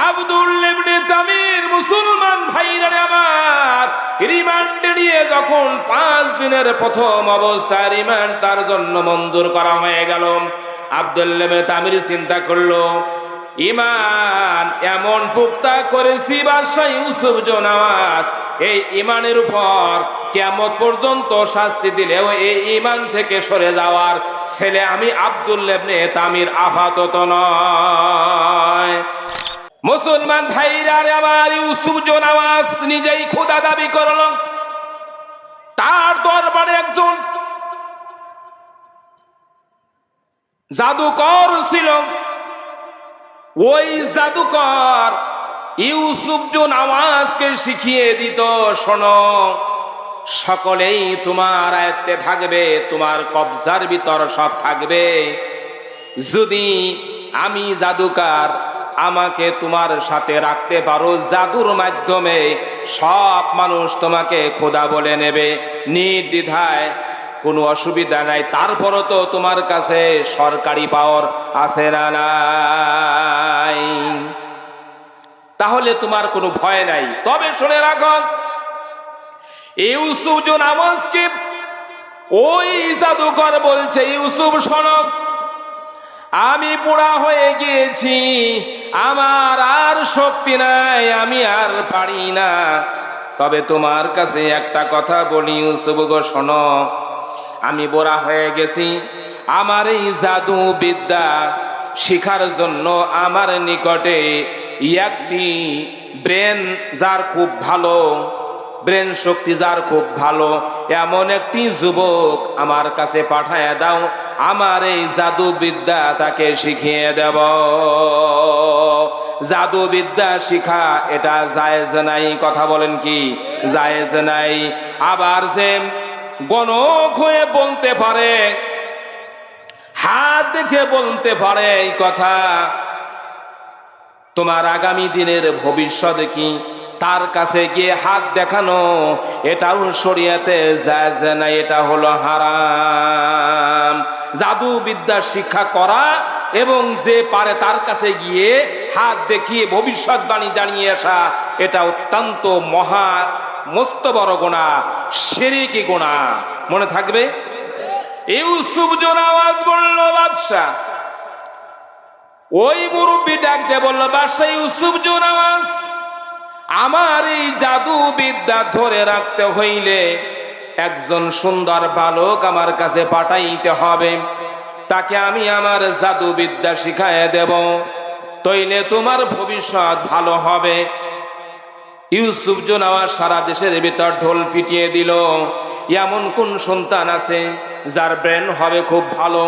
আব্দুল্লাহ ইবনে Tamir মুসলমান ভাইরা আমার রিমান্ডে নিয়ে যখন 5 দিনের প্রথম অবস্থায় রিমান্ড তার জন্য মঞ্জুর করা হয়ে গেল, আব্দুল্লাহ ইবনে তামির চিন্তা করলো, ইমান এমন পুক্তা করেছি বাদশা ইউসুফ জোনাওয়াজ, এই ইমানের উপর কিয়ামত পর্যন্ত শাস্তি দিলেও এই ইমান থেকে সরে যাওয়ার ছেলে আমি আব্দুল্লাহ ইবনে তামির আপাতত নয়। মুসলমান ভাইরা আমার, ইউসুফ জোনাওয়াজ নিজেই খোদা দাবি করল। তার দরবারে একজন জাদুকর ছিল। ওই জাদুকর ইউসুফ জোনাওয়াজকে শিখিয়ে দিত, শোনো, সকলেই তোমার আয়ত্তে থাকবে, তোমার কবজার ভিতর সব থাকবে। যদি আমি জাদুকর, আমাকে তোমার সাথে রাখতে পারো, জাদুর মাধ্যমে সব মানুষ তোমাকে খোদা বলে নেবে নির্দ্বিধায়, কোনো অসুবিধা নাই। তারপরও তো তোমার কাছে সরকারি পাওয়ার আছে না নাই, তাহলে তোমার কোনো ভয় নাই। তবে শুনে রাখো, ইউসুফ জোনাওয়াজকে ওই জাদুকর বলছে, ইউসুফ শোনো, আমি বুড়া হয়ে গিয়েছি, আমার আর শক্তি নাই, আমি আর পারি না। তবে তোমার কাছে একটা কথা বলি, ইউসুফ গো শোনো, আমি বুড়া হয়ে গেছি, আমার এই জাদু বিদ্যা শিখার জন্য আমার নিকটে একটি ব্রেন যার খুব ভালো, ব্রেন শক্তি যার খুব ভালো, এমন একটি যুবক আমার কাছে পাঠায় দাও, আমার এই জাদু বিদ্যা তাকে শিখিয়ে দেব। জাদু বিদ্যা শিখা এটা জায়েজ নাই, কথা বলেন কি জায়েজ নাই? আবার যে গণক হয়ে বলতে পারে, হাত দেখে বলতে পারে এই কথা, তোমার আগামী দিনের ভবিষ্যৎ কি, তার কাছে গিয়ে হাত দেখানো এটাও শরীয়তে জায়েজ না, এটা হলো হারাম। জাদু বিদ্যা শিক্ষা করা এবং যে পারে তার কাছে গিয়ে হাত দেখিয়ে ভবিষ্যৎবাণী জানিয়ে আসা, এটা অত্যন্ত মহা মস্ত বড় গুনাহ, শিরকি গুনাহ, মনে থাকবে। ইউসুফ জোনাওয়াজ বলল, বাদশা, ওই মুরব্বী ডাক দিয়ে বলল, বাদশা ইউসুফ জোনাওয়াজ, আমার এই জাদু বিদ্যা ধরে রাখতে হইলে একজন সুন্দর বালক আমার কাছে পাঠাইতে হবে, তাকে আমি আমার জাদু বিদ্যা শিখাইয়ে দেব, তইলে তোমার ভবিষ্যৎ ভালো হবে। ইউসুফ জোনাওয়াজ সারা দেশের ভিতর ঢোল পিটিয়ে দিল, এমন কোন সন্তান আছে যার ব্রেন হবে খুব ভালো,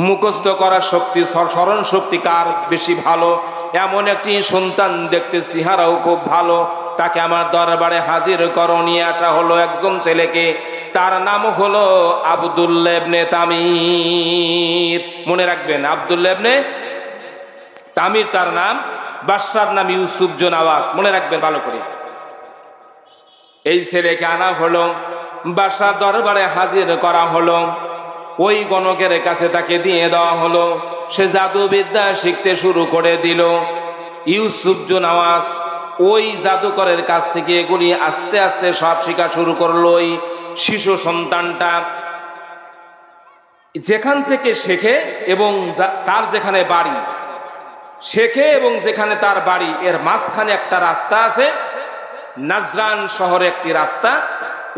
মুখস্থ করার শক্তি, স্মরণ শক্তি কার বেশি ভালো, এমন একটি সন্তান, দেখতে চেহারাও খুব ভালো, তাকে আমার দরবারে হাজির করো। নিয়ে আসা হলো একজন ছেলেকে, তার নাম হলো আব্দুল্লাহ ইবনে তামির। মনে রাখবেন, আব্দুল্লাহ ইবনে তামির তার নাম, বাদশার নাম ইউসুফ জোনাওয়াজ, মনে রাখবেন ভালো করে। এই ছেলেকে আনা হলো, বাদশার দরবারে হাজির করা হলো, ওই গণকের কাছে তাকে দিয়ে দেওয়া হলো, সে জাদুবিদ্যা শিখতে শুরু করে দিল। ইউসুফ জোনাওয়াজ ওই জাদুকরের কাছ থেকে এগুলি আস্তে আস্তে সব শেখা শুরু করলো। ওই শিশু সন্তানটা যেখান থেকে শেখে এবং তার যেখানে বাড়ি, শেখে এবং যেখানে তার বাড়ি, এর মাঝখানে একটা রাস্তা আছে, নাজরান শহরে একটি রাস্তা।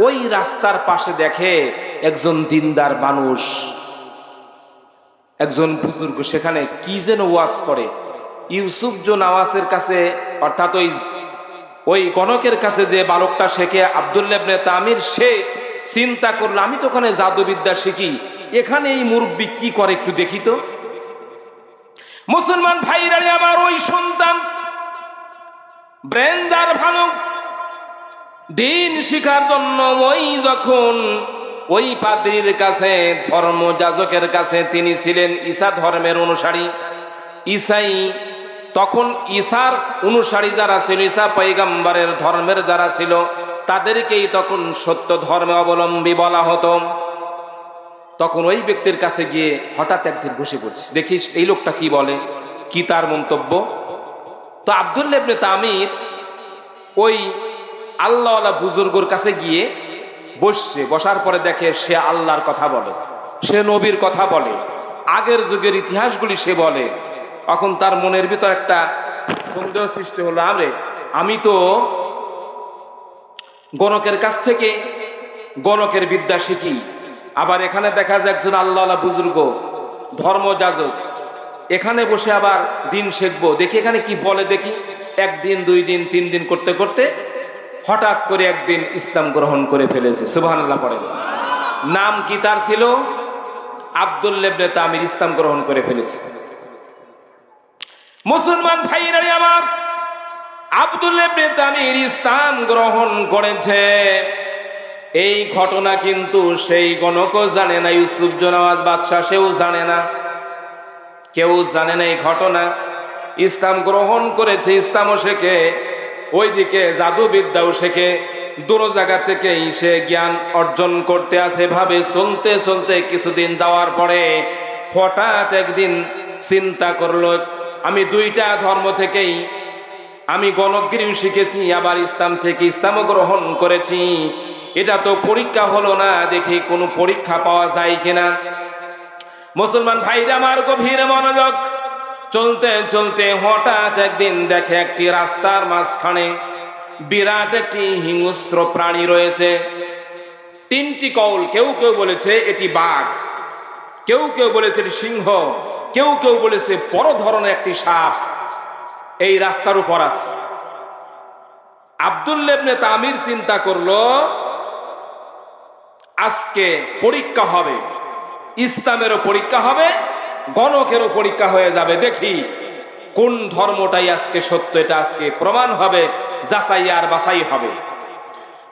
ওই রাস্তার পাশে দেখে একজন দিনদার মানুষ, একজন বুজুর্গ সেখানে কি যেন ওয়াজ করে। ইউসুফ জোনাওয়াজের কাছে, অর্থাৎ ওই গণকের কাছে যে বালকটা শেখে আব্দুল্লাহ ইবনে তামির, সে চিন্তা করলো, আমি তো ওখানে জাদুবিদ্যা শিখি, এখানে এই মুরব্বি কি করে একটু দেখি তো। মুসলমান ভাইরা আমার, ওই সন্তান ব্রেন যার ভালো, দিন শিখার জন্য ওই যখন ওই পাদ্রীর কাছে, ধর্মযাজকের কাছে, তিনি ছিলেন ঈসা ধর্মের অনুসারী, ঈসাই, তখন ঈসার অনুসারী যারা ছিল, ঈসা পয়গম্বরের ধর্মের যারা ছিল, তাদেরকেই তখন সত্য ধর্মে অবলম্বী বলা হতো। তখন ওই ব্যক্তির কাছে গিয়ে হঠাৎ একদিন বসে পড়ছে, দেখিস এই লোকটা কি বলে, কি তার মন্তব্য। তো আব্দুল্লাহ ইবনে তামির ওই আল্লাহওয়ালা বুজুর্গর কাছে গিয়ে বসছে, বসার পরে দেখে সে আল্লাহর কথা বলে, সে নবীর কথা বলে, আগের যুগের ইতিহাসগুলি সে বলে। এখন তার মনের ভিতর একটা সন্দেহ সৃষ্টি হলো, আমি তো গণকের কাছ থেকে গণকের বিদ্যা শিখি, আবার এখানে দেখা যায় একজন আল্লাহওয়ালা বুজুর্গ ধর্মযাজক, এখানে বসে আবার দিন শিখবো, দেখি এখানে কি বলে দেখি। একদিন, 2 দিন, 3 দিন করতে করতে হঠাৎ করে একদিন ইসলাম গ্রহণ করে ফেলেছে। সুবহানাল্লাহ পড়ে। নাম কি তার ছিল? আব্দুল্লাহ ইবনে তামির ইসলাম গ্রহণ করে ফেলেছে। মুসলমান ভাইরা আমার, আব্দুল্লাহ ইবনে তামির ইসলাম গ্রহণ করেছে। এই ঘটনা কিন্তু সেই গণকও জানে না, ইউসুফ জুনাওয়াজ বাদশাহ সেও জানে না, কেউ জানে না এই ঘটনা। ইসলাম গ্রহণ করেছে, ইসলামও শেখে, ওইদিকে জাদুবিদ্যাও শেখে, দূর জায়গা থেকেই সে জ্ঞান অর্জন করতে আসে। ভাবে চলতে চলতে কিছুদিন যাওয়ার পরে হঠাৎ একদিন চিন্তা করলো, আমি 2টা ধর্ম থেকেই আমি গণকগিরিও শিখেছি, আবার ইসলাম থেকে ইসলামও গ্রহণ করেছি, এটা তো পরীক্ষা হলো না, দেখি কোনো পরীক্ষা পাওয়া যায় কিনা। মুসলমান ভাইরা আমার, গভীর মনোযোগ। চলতে চলতে হঠাৎ একদিন দেখে একটি রাস্তার মাঝখানে বিরাট একটি হিংস্র প্রাণী রয়েছে। 3টি কৌল, কেউ কেউ বলেছে এটি বাঘ, কেউ কেউ বলেছে এটি সিংহ, কেউ কেউ বলেছে বড় ধরনের একটি সাপ এই রাস্তার উপর আছে। আব্দুল্লাহ ইবনে তামির চিন্তা করলো, আজকে পরীক্ষা হবে, ইসলামেরও পরীক্ষা হবে, গণকেরও পরীক্ষা হয়ে যাবে, দেখি কোন ধর্মটাই আজকে সত্য, এটা আজকে প্রমাণ হবে, যাচাই আর বাছাই হবে।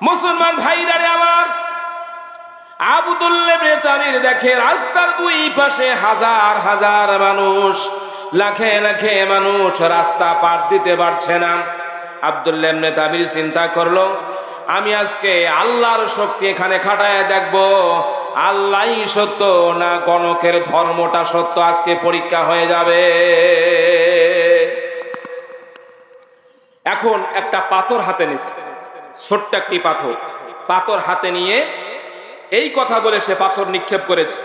মুসলমান ভাইরা আমার, আব্দুল্লাহ ইবনে তামির দেখে রাস্তার 2 পাশে হাজার হাজার মানুষ, লাখে লাখে মানুষ রাস্তা পার দিতে পারছে না। আব্দুল্লাহ ইবনে তামির চিন্তা করলো, আমি আজকে আল্লাহর শক্তি এখানে খাটায় দেখবো, আল্লাহই সত্য না গণকের ধর্মটা সত্য, আজকে পরীক্ষা হয়ে যাবে। এখন একটা পাথর হাতে নিয়েছে, ছোট্ট একটি পাথর হাতে নিয়ে এই কথা বলে সে পাথর নিক্ষেপ করেছে,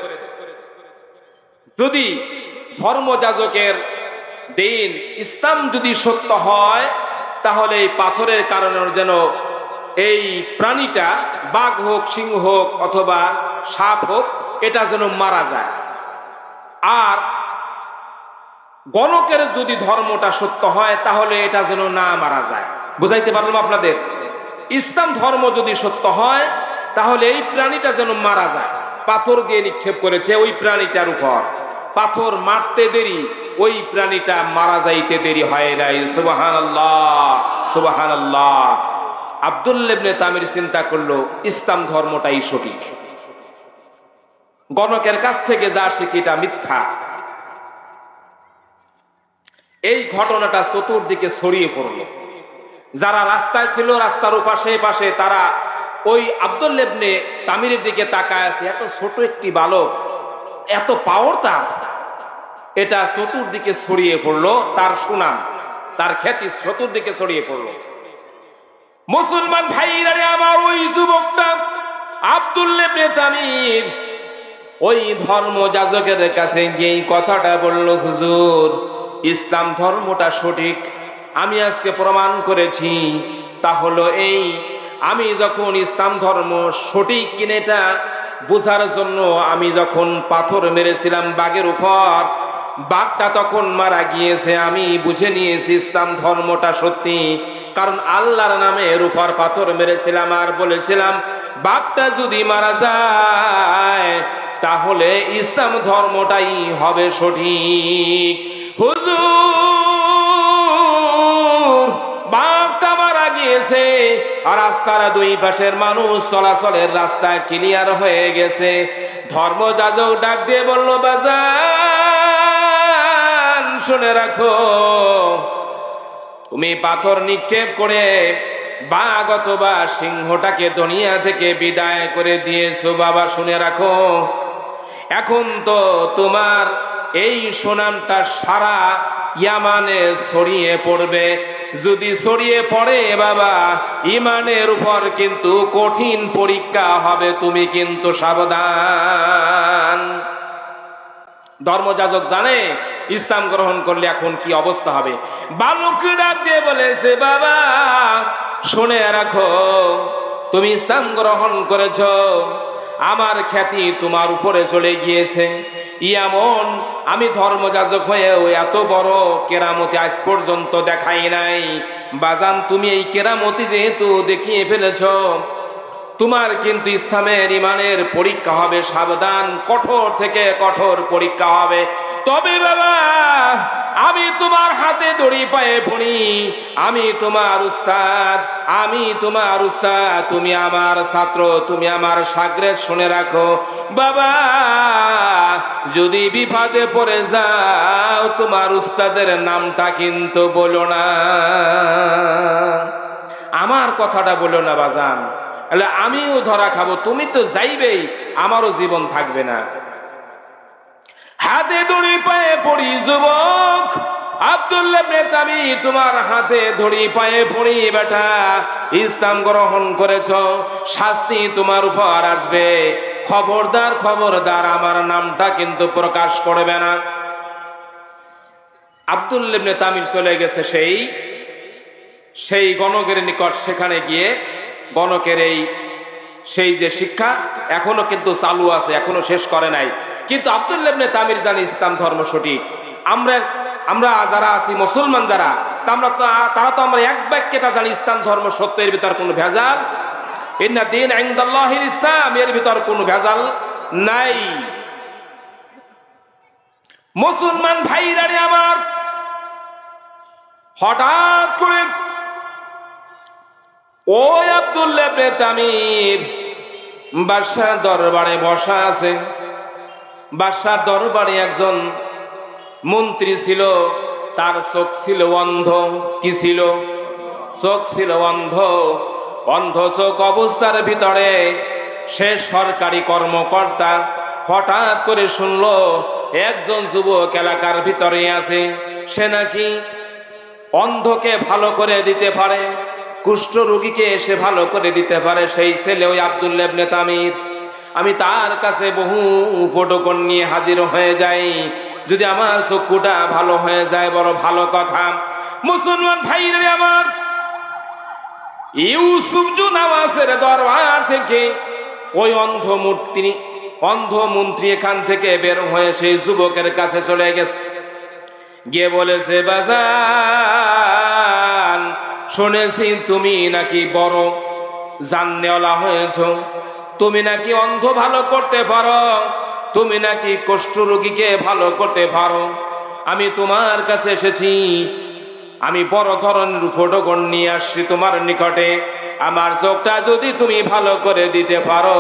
যদি ধর্মযাজকের দিন ইসলাম যদি সত্য হয়, তাহলে এই পাথরের কারণে যেন এই প্রাণীটা বাঘ হোক, সিংহ হোক অথবা সাপ হোক, এটা যেন মারা যায়। আর গণকের যদি ধর্মটা সত্য হয়, তাহলে এটা যেন না মারা যায়। বুঝাইতে পারলাম আপনাদের? ইসলাম ধর্ম যদি সত্য হয়, তাহলে এই প্রাণীটা যেন মারা যায়। পাথর দিয়ে নিক্ষেপ করেছে ওই প্রাণীটার উপর, পাথর মারতে দেরি, ওই প্রাণীটা মারা যাইতে দেরি হয় নাই। সুবহানাল্লাহ, সুবহানাল্লাহ। আব্দুল্লাহ ইবনে তামির চিন্তা করলো, ইসলাম ধর্মটাই সঠিক, গণকের কাছ থেকে যা শিখি এটা মিথ্যা। এই ঘটনাটা চতুর্দিকে ছড়িয়ে পড়ল। যারা রাস্তায় ছিল, রাস্তার ওপাশে পাশে, তারা ওই আব্দুল্লাহ ইবনে তামিরের দিকে তাকায় আছে। এত ছোট একটি বালক, এত পাওয়ার তার, এটা চতুর্দিকে ছড়িয়ে পড়লো, তার সুনাম, তার খ্যাতি চতুর্দিকে ছড়িয়ে পড়লো। মুসলমান ভাইরা আমার, ওই যুবকটা আব্দুল্লাহ ইবনে তামির ওই ধর্মযাজকের কাছে গিয়ে কথাটা বলল, হুজুর, ইসলাম ধর্মটা সঠিক, আমি আজকে প্রমাণ করেছি। তা হলো এই, আমি যখন ইসলাম ধর্ম সঠিক কিনা এটা বোঝার জন্য আমি যখন পাথর মেরেছিলাম বাঘের উপর, বাঘটা তখন মারা গিয়েছে, আমি বুঝে নিয়েছি ইসলাম ধর্মটা সত্যি। কারণ আল্লাহর নামে এর উপর পাথর মেরেছিলাম আর বলেছিলাম, বাঘটা যদি মারা যায় তাহলে ইসলাম ধর্মটাই হবে সঠিক। হুজুর, বাঘটা মারা গিয়েছে আর রাস্তার 2 পাশের মানুষ চলাচলের রাস্তা ক্লিয়ার হয়ে গেছে। ধর্মযাজক ডাক দিয়ে বলল, বাজান শুনে রাখো, তুমি পাথর নিক্ষেপ করে বাঘ অথবা সিংহটাকে দুনিয়া থেকে বিদায় করে দিয়েছো। বাবা শুনে রাখো, এখন তো তোমার এই সুনামটা সারা ইয়ামানে ছড়িয়ে পড়বে। যদি ছড়িয়ে পড়ে বাবা, ইমানের উপর কিন্তু কঠিন পরীক্ষা হবে, তুমি কিন্তু সাবধান। ধর্মযাজক জানে ইসলাম গ্রহণ করলে এখন কি অবস্থা হবে। বালক ডাক দিয়ে বলেছে, বাবা শুনে রাখো, তুমি ইসলাম গ্রহণ করেছ, আমার খ্যাতি তোমার উপরে চলে গিয়েছে। এমন আমি ধর্মযাজক হয়েও এত বড় কেরামতি আজ পর্যন্ত দেখাই নাই। বাজান তুমি এই কেরামতি যেহেতু দেখিয়ে ফেলেছ, তোমার কিন্তু ইসলামের ইমানের পরীক্ষা হবে, সাবধান, কঠোর থেকে কঠোর পরীক্ষা হবে। তবে বাবা আমি তোমার হাতে দড়ি পায়ে পড়ি, আমি তোমার উস্তাদ, আমি তোমার উস্তাদ, তুমি আমার ছাত্র, তুমি আমার শাগরেদ। শুনে রাখো বাবা, যদি বিপদে পড়ে যাও তোমার উস্তাদের নামটা কিন্তু বলো না, আমার কথাটা বলো না বাজান, আমিও ধরা খাবো, তুমি তো যাইবেই, আমারও জীবন থাকবে না। হাতে দড়ি পায়ে পড়ি যুবক আব্দুল্লাহ ইবনে তামির, তোমার হাতে দড়ি পায়ে পড়ি বেটা, ইসলাম গ্রহণ করেছ, শাস্তি তোমার উপর আসবে। খবরদার খবরদার আমার নামটা কিন্তু প্রকাশ করবে না। আব্দুল্লাহ ইবনে তামির চলে গেছে সেই গণকের নিকট। সেখানে গিয়ে গণকের সেই যে শিক্ষা এখনো কিন্তু চালু আছে, এখনো শেষ করে নাই। কিন্তু আব্দুল্লাহ ইবনে তামির জানি ইসলাম ধর্ম সঠিক। আমরা যারা আছি মুসলমান যারা, তারা তো আমরা এক বাক্যেটা জানি ইসলাম ধর্ম সত্য, এর ভিতর কোনো ভেজাল, ইন্না দীন ইনদাল্লাহিল ইসলাম, এর ভিতর কোনো ভেজাল নাই। মুসলমান ভাইরা আমার, হঠাৎ করে ওই আব্দুল্লাহ ইবনে তামির বাদশার দরবারে বসা আছে। বাদশার দরবারে একজন মন্ত্রী ছিল, তার চোখ ছিল অন্ধ। কি ছিল? চোখ ছিল অন্ধ। অন্ধ চোখ অবস্থার ভিতরে সে সরকারি কর্মকর্তা। হঠাৎ করে শুনলো একজন যুবক এলাকার ভিতরে আছে, সে নাকি অন্ধকে ভালো করে দিতে পারে, কুষ্ঠ রোগীকে এসে ভালো করে দিতে পারে। সেই ছেলে ওই আব্দুল্লাহ ইবনে তামির। আমি তার কাছে বহু ফটোকন নিয়ে হাজির হয়ে যাই, যদি আমার চক্ষুটা ভালো হয়ে যায় বড় ভালো কথা। মুসলমান ভাইরা আমার, ইউসুফ জুনাওয়াসের দরবার থেকে ওই অন্ধ মন্ত্রী এখান থেকে বের হয়ে সেই যুবকের কাছে চলে গেছে, গিয়ে বলেছে, বাজান শুনেছি তুমি নাকি বড় জাননেওয়ালা হয়েছ, তুমি নাকি অন্ধ ভালো করতে পারো, তুমি নাকি কুষ্ঠ রোগীকে ভালো করতে পারো। আমি তোমার কাছে এসেছি, আমি বড় ধরনের ফটোকন নিয়ে আসছি তোমার নিকটে। আমার চোখটা যদি তুমি ভালো করে দিতে পারো,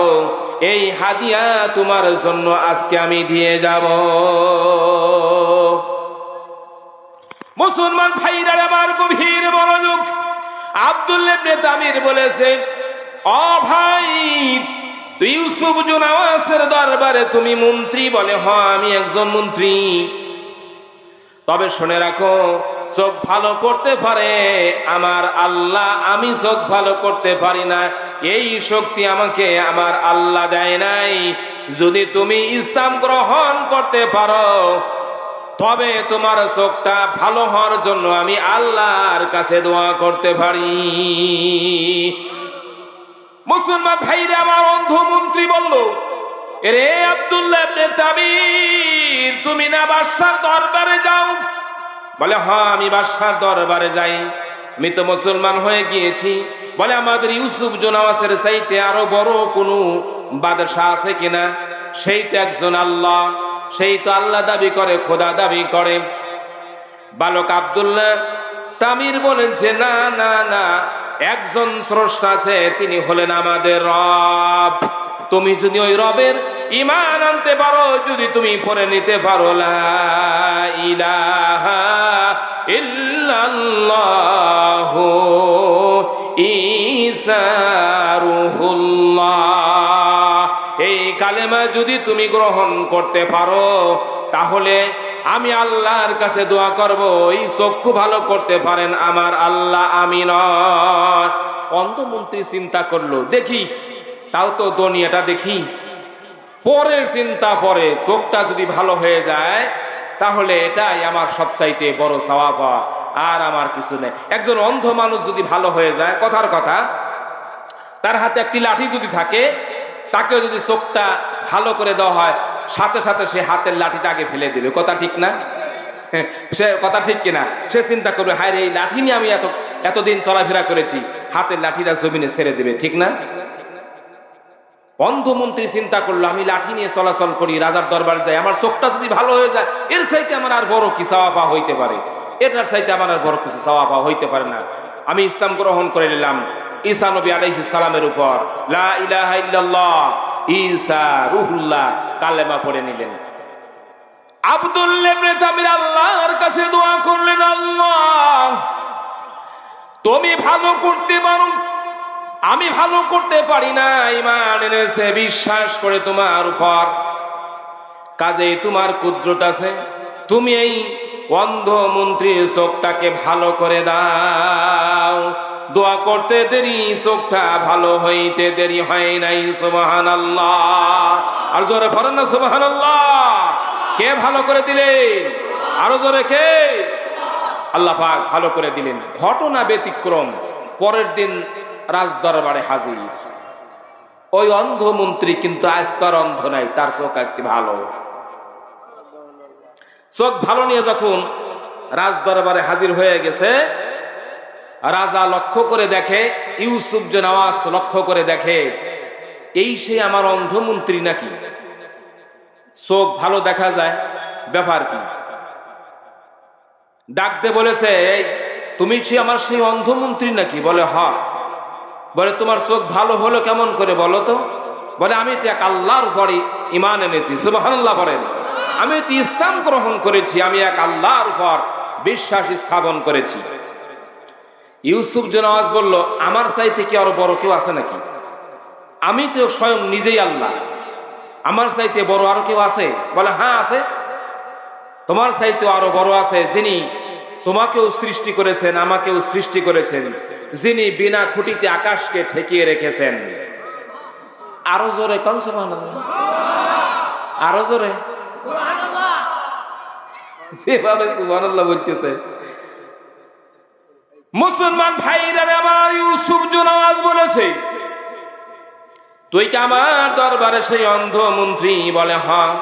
এই হাদিয়া তোমার জন্য আজকে আমি দিয়ে যাব। মুসলমান ভাইরা আমার, গভীর মনোযোগ। আব্দুল্লাহ ইবনে তামির বলেছে, ও ভাই, ইউসুফ জুনাওয়াসের দরবারে তুমি মন্ত্রী? বলে, হ্যাঁ আমি একজন মন্ত্রী। তবে শুনে রাখো, চোখ ভালো করতে পারে আমার আল্লাহ, আমি চোখ ভালো করতে পারি না। এই শক্তি আমাকে আমার আল্লাহ দেয় নাই। যদি তুমি ইসলাম গ্রহণ করতে পারো, তবে তোমার চোখটা ভালো হওয়ার জন্য আমি আল্লাহর কাছে দোয়া করতে পারি। মুসলমান ভাইরা আমার, অন্ধ মন্ত্রী বলল, রে আব্দুল্লাহ ইবনে তামির, তুমি না বাদশার দরবারে যাও? বলে, হ্যাঁ আমি বাদশার দরবারে যাই, আমি তো মুসলমান হয়ে গিয়েছি। বলে, আমাদের ইউসুফ জুনাওয়াসের চাইতে আরো বড় কোনো বাদশা আছে কিনা? সেই তো একজন আল্লাহ, সেই তো আল্লাহ দাবি করে, খোদা দাবি করে। বালক আব্দুল্লাহ তামির বলেছে, না না না, একজন স্রষ্টা আছে, তিনি হলেন আমাদের রব। তুমি যদি ওই রবের ঈমান আনতে পারো, যদি তুমি পড়ে নিতে পারো লা ইলাহা ইল্লাল্লাহু ঈসা রূহুল্লাহ, এই কালেমা যদি তুমি গ্রহণ করতে পারো, তাহলে আমি আল্লাহর কাছে দোয়া করব এই চক্ষু ভালো করতে পারেন আমার আল্লাহ, আমি নয়। অন্ধমন্ত্রী চিন্তা করলো, দেখি তাও তো দুনিয়াটা দেখি, পরের চিন্তা পরে চোখটা যদি ভালো হয়ে যায় তাহলে এটাই আমার সবচাইতে বড় সওয়াব, আর আমার কিছু নেই। একজন অন্ধ মানুষ যদি ভালো হয়ে যায়, কথার কথা, তার হাতে একটি লাঠি যদি থাকে, তাকে যদি চোখটা ভালো করে দেওয়া হয়, সাথে সাথে সে হাতের লাঠিটা আগে ফেলে দেবে, কথা ঠিক না? সে কথা ঠিক কিনা? সে চিন্তা করবে, হায় রে, এই লাঠি নিয়ে আমি এতদিন চলাফেরা করেছি, হাতের লাঠিটা জমিনে ছেড়ে দেবে, ঠিক না? অন্ধমন্ত্রী চিন্তা করলো, আমি লাঠি নিয়ে চলাচল করি, রাজার দরবারে যাই, আমার চোখটা যদি ভালো হয়ে যায়, এর চাইতে আমার আর বড় কি চাওয়া হইতে পারে? এটার চাইতে আমার আর বড় কিছু চাওয়া হইতে পারে না। আমি ইসলাম গ্রহণ করে নিলাম ঈসা নবী আলাইহিস সালামের উপর, লা ইলাহা ইল্লাল্লাহ ঈসা রুহুল্লাহ কালেমা পড়ে নিলেন। আব্দুল্লাহ ইবনে তামির আল্লাহর কাছে দোয়া করলেন, আল্লাহ তুমি ভালো করতে পারো, আমি ভালো করতে পারি না। ঈমান এনেছে, বিশ্বাস করে তোমার উপর, কাজেই তোমার কুদরত আছে, তুমি এই অন্ধ মন্ত্রীর চোখটাকে ভালো করে দাও। দোয়া করতে দেরি, চোখটা ভালো হইতে দেরি হয় নাই। সুবহানাল্লাহ, আর জোরে পড়েন না সুবহানাল্লাহ। কে ভালো করে দিলেন? আরো জোরে কে? আল্লাহ পাক ভালো করে দিলেন। ঘটনা ব্যতিক্রম, পরের দিন রাজ দরবারে হাজির ওই অন্ধ মন্ত্রী, কিন্তু আজ তার অন্ধ নাই, তার চোখ আজকে ভালো। চোখ ভালো নিয়ে যখন রাজ দরবারে হাজির হয়ে গেছে, রাজা লক্ষ্য করে দেখে, ইউসুফ যে নওয়াজ লক্ষ্য করে দেখে, এই সে আমার অন্ধ মন্ত্রী নাকি? চোখ ভালো দেখা যায়, ব্যাপার কি? ডাকতে বলেছে, তুমি সে আমার সেই অন্ধ মন্ত্রী নাকি? বলে হ্যাঁ। বলে তোমার চোখ ভালো হলো কেমন করে বলো তো? বলে আমি তো এক আল্লাহর উপরে ঈমান এনেছি। সুবহানাল্লাহ বলেন। আমি তো ইসলাম গ্রহণ করেছি, আমি এক আল্লাহর উপর বিশ্বাস স্থাপন করেছি। ইউসুফ নওয়াজ বলল, আমার চাইতে কি আরো বড় কেউ আছে নাকি? আমি তো স্বয়ং নিজেই আল্লাহ, আমার চাইতে বড় আরো কেউ আছে? বলে হ্যাঁ আছে, তোমার চাইতে আরো বড় আছে, যিনি তোমাকেও সৃষ্টি করেছেন, আমাকেও সৃষ্টি করেছেন, যিনি বিনা খুঁটিতে আকাশকে ঠেকিয়ে রেখেছেন। আরো জোরে কোন সুবহানাল্লাহ, আরো জোরে, যেভাবে সুবহানাল্লাহ বলতেছে। মুসলমান ভাইরা আমার, ইউসুফ নওয়াজ বলেছে, তুই কি আমার দরবারে সেই অন্ধ মন্ত্রী? বলে হ্যাঁ,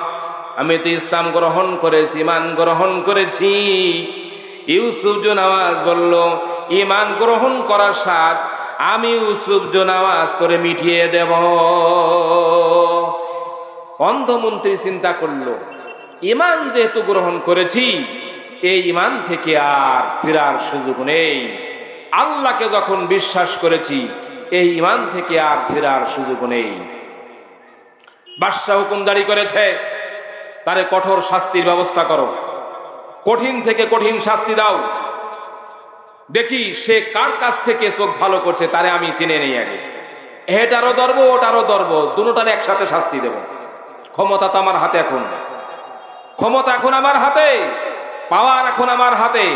আমি তো ইসলাম গ্রহণ করেছি, ঈমান গ্রহণ করেছি। ইউসুফ নওয়াজ বলল, ঈমান গ্রহণ করার সাথ আমি ইউসুফ নওয়াজ তোরে মিটিয়ে দেব। অন্ধ মন্ত্রী চিন্তা করলো, ঈমান যেহেতু গ্রহণ করেছি, এই ঈমান থেকে আর ফেরার সুযোগ নেই। আল্লাহকে যখন বিশ্বাস করেছি, এই ঈমান থেকে আর ফেরার সুযোগ নেই। বাদশা হুকুম জারি করেছে, তারে কঠোর শাস্তির ব্যবস্থা করো, কঠিন থেকে কঠিন শাস্তি দাও। দেখি সে কার কাছ থেকে চোখ ভালো করছে, তারে আমি চিনে নেই আগে। এটারও ধরবো, ওটারও ধরবো, দুটোটার একসাথে শাস্তি দেব। ক্ষমতা তো আমার হাতে, এখন ক্ষমতা এখন আমার হাতে, পাওয়ার এখন আমার হাতে।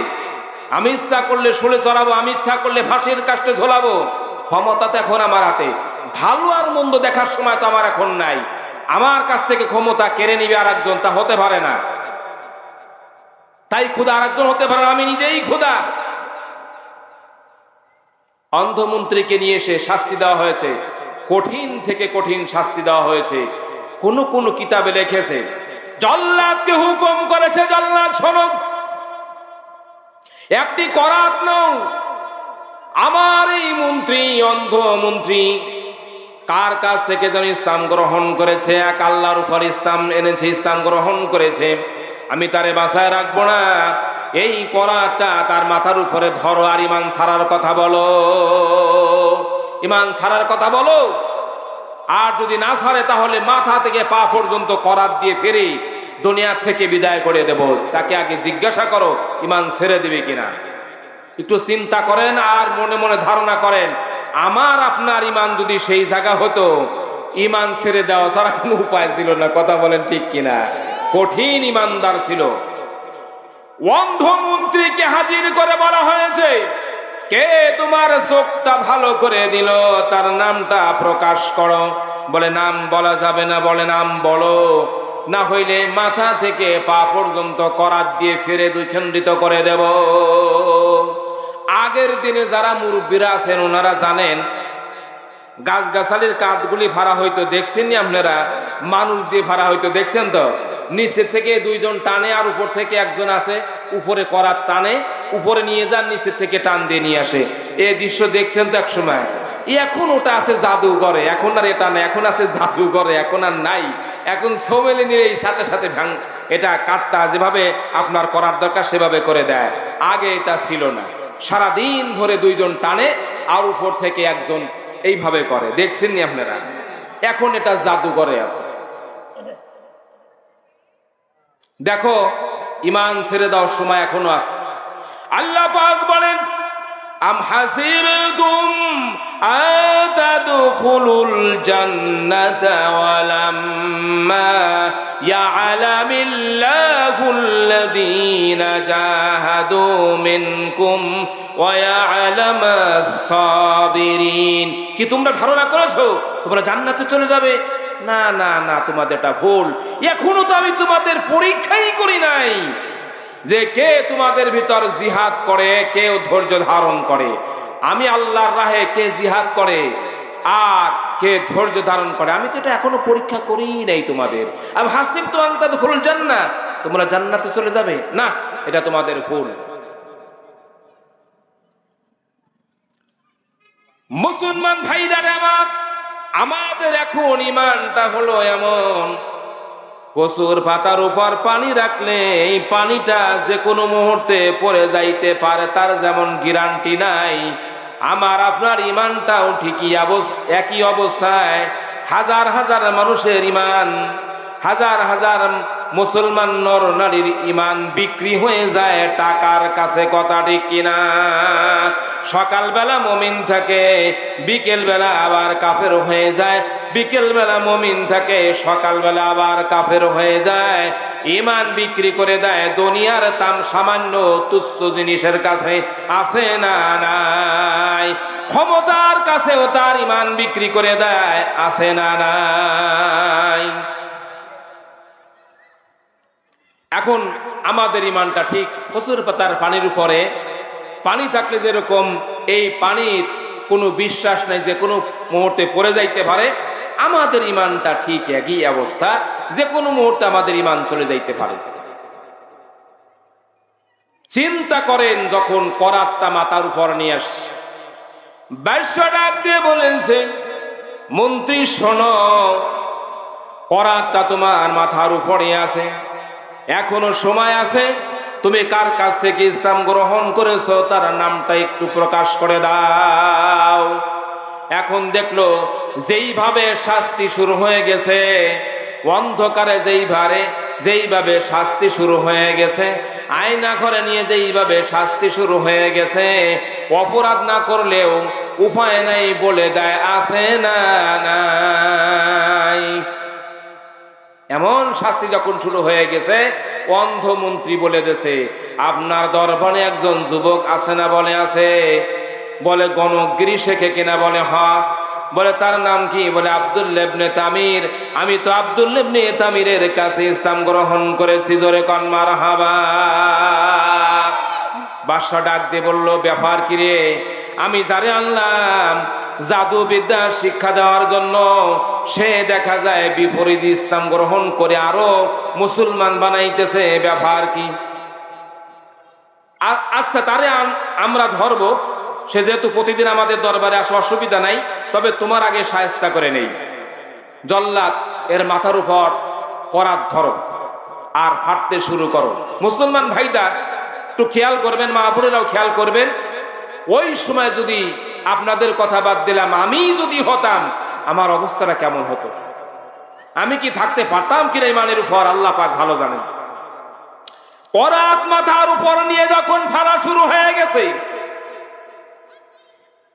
আমি ইচ্ছা করলে শুলে চড়াবো, আমি ইচ্ছা করলে ফাঁসির কাস্টে ঝোলাবো। ক্ষমতা তো এখন আমার হাতে। ভালো আর মন্দ দেখার সময় তো আমার এখন নাই। আমার কাছ থেকে ক্ষমতা কেড়ে নিবে আর একজন, তা হতে পারে না। তাই খোদা আর একজন হতে পারে না, আমি নিজেই খোদা। অন্ধমন্ত্রীকে নিয়ে এসে শাস্তি দেওয়া হয়েছে, কঠিন থেকে কঠিন শাস্তি দেওয়া হয়েছে। কোন কোন কিতাবে লিখেছে, জল্লাদকে হুকুম করেছে, জল্লাদ শোনো, একটি করাত নাও, আমার এই মন্ত্রী, অন্ধ মন্ত্রী কার কাছ থেকে যেন ইসলাম গ্রহণ করেছে, এক আল্লাহর উপর ইসলাম এনেছে, ইসলাম গ্রহণ করেছে, আমি তারে বাঁচায় রাখবো না। এই করাতটা তার মাথার উপরে ধরো, আর ঈমান ছাড়ার কথা বলো, ঈমান ছাড়ার কথা বলো। আর যদি না ছাড়ে, তাহলে মাথা থেকে পা পর্যন্ত করাত দিয়ে ফেরে দুনিয়া থেকে বিদায় করে দেব। তাকে আগে জিজ্ঞাসা করো ঈমান ছেড়ে দিবে কিনা। একটু চিন্তা করেন আর মনে মনে ধারণা করেন, আমার আপনার ঈমান যদি সেই জায়গা হতো, ঈমান ছেড়ে দেওয়া ছাড়া কোনো উপায় ছিল না। কথা বলেন ঠিক কিনা? কঠিন ঈমানদার ছিল। অন্ধ মন্ত্রীকে হাজির করে বলা হয়েছে, কে তোমার চোখটা ভালো করে দিল, তার নামটা প্রকাশ করো। বলে নাম বলা যাবে না। বলে নাম বলো, না হইলে মাথা থেকে পা পর্যন্ত করাত দিয়ে ফিরে দুইখণ্ডিত করে দেব। আগের দিনে যারা মুরব্বীরা আছেন ওনারা জানেন, গাছগাছালির কাঠগুলি ভাড়া হইতো দেখছেন নি আপনারা? মানুষ দিয়ে ভাড়া হইতো দেখছেন তো? নিচের থেকে দুইজন টানে আর উপর থেকে একজন আছে, উপরে করাত টানে, উপরে নিয়ে যান, নিচের থেকে টান দিয়ে নিয়ে আসে। এই দৃশ্য দেখছেন তো এক সময়? এখন ওটা আছে জাদুঘরে, এখন আর এটা না, এখন আছে জাদুঘরে, এখন আর নাই। এখন সোমেলে নিয়ে সাথে সাথে এটা কাটটা যেভাবে আপনার করার দরকার সেভাবে করে দেয়। আগে এটা ছিল না, সারাদিন ধরে দুইজন টানে আর উপর থেকে একজন এইভাবে করে, দেখছেন নি আপনারা? এখন এটা জাদুঘরে আছে। দেখো, ইমান ছেড়ে দেওয়ার সময় এখনো আছে। আল্লাহ পাক বলেন, আম হাসিবতুম আতাদখুলুল জান্নাতা ওয়ালাম্মা ইয়ালামিল্লাহুল্লাযীনা জাহাদু মিনকুম ওয়া ইয়ালামাস সাবিরিন। কি তোমরা ধারণা করেছো তোমরা জান্নাতে চলে যাবে? না না না, তোমাদের এটা ভুল। এখনো তো আমি তোমাদের পরীক্ষাই করি নাই যে কে তোমাদের ভিতর জিহাদ করে, কে ধৈর্য ধারণ করে। আমি আল্লাহর রাহে কে জিহাদ করে আর কে ধৈর্য ধারণ করে, আমি তো এটা এখনো পরীক্ষা করি নাই তোমাদের। আমি হাসিব তো আনতা দুখুল জান্নাত, তোমরা জান্নাতে চলে যাবে? না, এটা তোমাদের ভুল। মুসলমান ভাইরা আমার, আমাদের এখন ইমানটা হলো এমন, কচুর পাতার উপর পানি রাখলে এই পানিটা যে কোনো মুহূর্তে পড়ে যাইতে পারে, তার যেমন গ্যারান্টি নাই। আমার আপনার ইমানটাও ঠিকই একই অবস্থায়। হাজার হাজার মানুষের ইমান, হাজার হাজার মুসলমান নর নারীর ইমান বিক্রি হয়ে যায় টাকার কাছে, কথা ঠিক কিনা? সকালবেলা মুমিন থাকে, বিকেল বেলা আবার কাফের হয়ে যায়, বিকেল বেলা মুমিন থাকে, সকালবেলা আবার কাফের হয়ে যায়। ইমান বিক্রি করে দেয় দুনিয়ার দাম সামান্য তুচ্ছ জিনিসের কাছে, আছে না নাই? ক্ষমতার কাছেও তার ইমান বিক্রি করে দেয়, আছে না নাই? এখন আমাদের ইমানটা ঠিক কচুর পাতার পানির উপরে, পানি থাকলে যেরকম এই পানির কোনো বিশ্বাস নাই যে কোনো মুহূর্তে পড়ে যাইতে পারে, আমাদের ইমানটা ঠিক একই অবস্থা, যে কোনো মুহূর্তে আমাদের ইমান চলে যাইতে পারে। চিন্তা করেন, যখন করাতটা মাথার উপর নিয়ে আসছে, বাইশ ডাক দিয়ে বলেছে, মন্ত্রী শোনো, করাতটা তোমার মাথার উপরে আছে, এখনো সময় আছে, তুমি কার কাছ থেকে ইসলাম গ্রহণ করেছো তার নামটা একটু প্রকাশ করে দাও। এখন দেখলো যেইভাবে শাস্তি শুরু হয়ে গেছে, অন্ধকারে যেইভাবে শাস্তি শুরু হয়ে গেছে, আয়না ঘরে নিয়ে যেইভাবে শাস্তি শুরু হয়ে গেছে, অপরাধ না করলেও উপায় নাই বলে দেয়, আছে না নাই? এমন শাস্তি যখন শুরু হয়ে গেছে, অন্ধ মন্ত্রী বলে দিয়েছে, আপনার দরবারে একজন যুবক আছে না? বলে আছে। বলে গণগিরি শেখে কিনা? বলে হ্যাঁ। বলে তার নাম কি? বলে আব্দুল্লাহ ইবনে তামির। আমি তো আব্দুল্লাহ ইবনে তামিরের কাছে ইসলাম গ্রহণ করেছি, জোরে কোন মারহাবা। বাদশা ডাক দিয়ে বলল, ব্যাপার কি রে? আমি যারে আনলাম জাদু বিদ্যা শিক্ষা দেওয়ার জন্য, সে দেখা যায় বিপরীত ইসলাম গ্রহণ করে আরো মুসলমান বানাইতেছে, ব্যাপার কি? আচ্ছা, তারে আমরা ধরবো, সে যেহেতু প্রতিদিন আমাদের দরবারে আসে, অসুবিধা নাই, তবে তোমার আগে শায়েস্তা করে নেই। জল্লাদ এর মাথার উপর করাত ধরো আর ফাটতে শুরু করো। মুসলমান ভাইদা একটু খেয়াল করবেন, মা বোনেরাও খেয়াল করবেন, ওই সময় যদি আপনাদের কথা বাদ দিলাম, আমি যদি হতাম আমার অবস্থাটা কেমন হতো? আমি কি থাকতে পারতাম কিনা ইমানের উপর? আল্লাহ পাক ভালো জানেন। করাত মাথার উপর নিয়ে যখন ফাড়া শুরু হয়ে গেছে,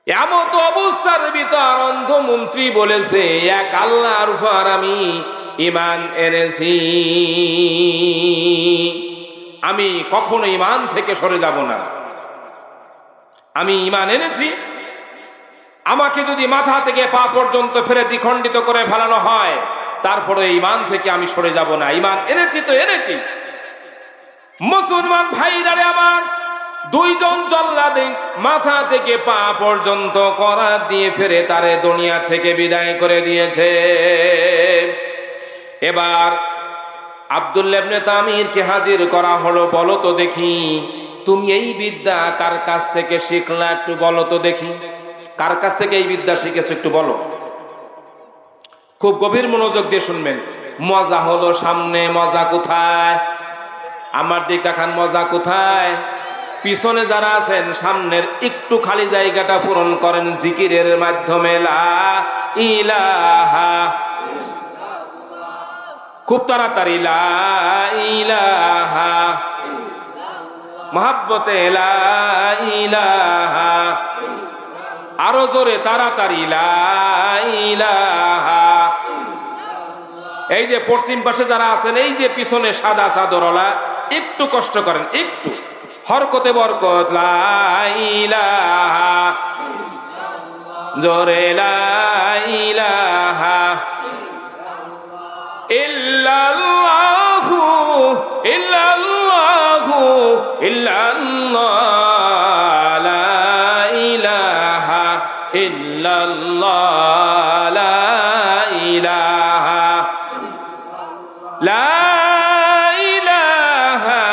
এমত অবস্থার ভিতর অন্ধ মন্ত্রী বলেছে, এক আল্লাহর উপর আমি ঈমান এনেছি। আমি কখনো ঈমান থেকে সরে যাব না। আমি ঈমান এনেছি, আমাকে যদি মাথা থেকে পা পর্যন্ত ফেরে দ্বিখণ্ডিত করে ফেলানো হয়, তারপরে ঈমান থেকে আমি সরে যাব না। ঈমান এনেছি তো এনেছি। মুসলমান ভাইরা আমার, দুইজন জল্লাদে মাথা থেকে পা পর্যন্ত করাত দিয়ে ফেরে তারে দুনিয়া থেকে বিদায় করে দিয়েছে। এবার আব্দুল্লাহ ইবনে তামিরকে হাজির করা হলো। বলো তো দেখি, তুমি এই বিদ্যা কার কাছ থেকে শিখলা? একটু বলো তো দেখি, কার কাছ থেকে এই বিদ্যা শিখেছো? একটু বলো। খুব গভীর মনোযোগ দিয়ে শুনবেন। মজা হলো সামনে, মজা কোথায়? আমার দিকে খান, মজা কোথায়? পিছনে যারা আছেন, সামনের একটু খালি জায়গাটা পূরণ করেন জিকিরের মাধ্যমে। লা ইলাহা, খুব তাড়াতাড়ি লা ইলাহা, মহাব্বতে লা ইলাহা, আরো জোরে তাড়াতাড়ি লা ইলাহা। এই যে পশ্চিম পাশে যারা আছেন, এই যে পিছনে সাদা চাদরওয়ালা, একটু কষ্ট করেন, একটু হরকতে বরকত। লা ইলাহা, জোরে লা ইলাহা ইল্লাল্লাহু ইল্লাল্লাহু ইল্লাল্লাহ, লা ইলাহা ইল্লাল্লাহ, লা ইলাহা, লা ইলাহা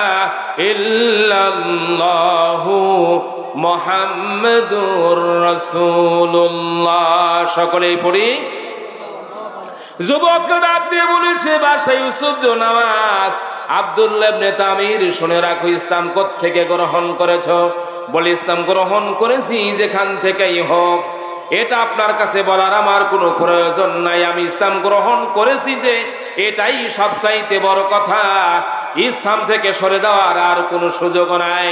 ইল্লাল্লাহু মুহাম্মাদুর রাসূলুল্লাহ। সকলেই পড়ি। যুবককে ডাক দিয়ে বলেছে, বাদশা ইউসুফ জোনাওয়াজ, আব্দুল্লাহ ইবনে তামির, শুনে রাখো, ইসলাম কোত্থেকে গ্রহণ করেছো? বলে, ইসলাম গ্রহণ করেছি যেখান থেকেই হোক। এটা আপনার কাছে বলার আমার কোনো প্রয়োজন নাই। আমি ইসলাম গ্রহণ করেছি, যে এটাই সবচাইতে বড় কথা। ইসলাম থেকে সরে যাওয়ার আর কোনো সুযোগ নাই।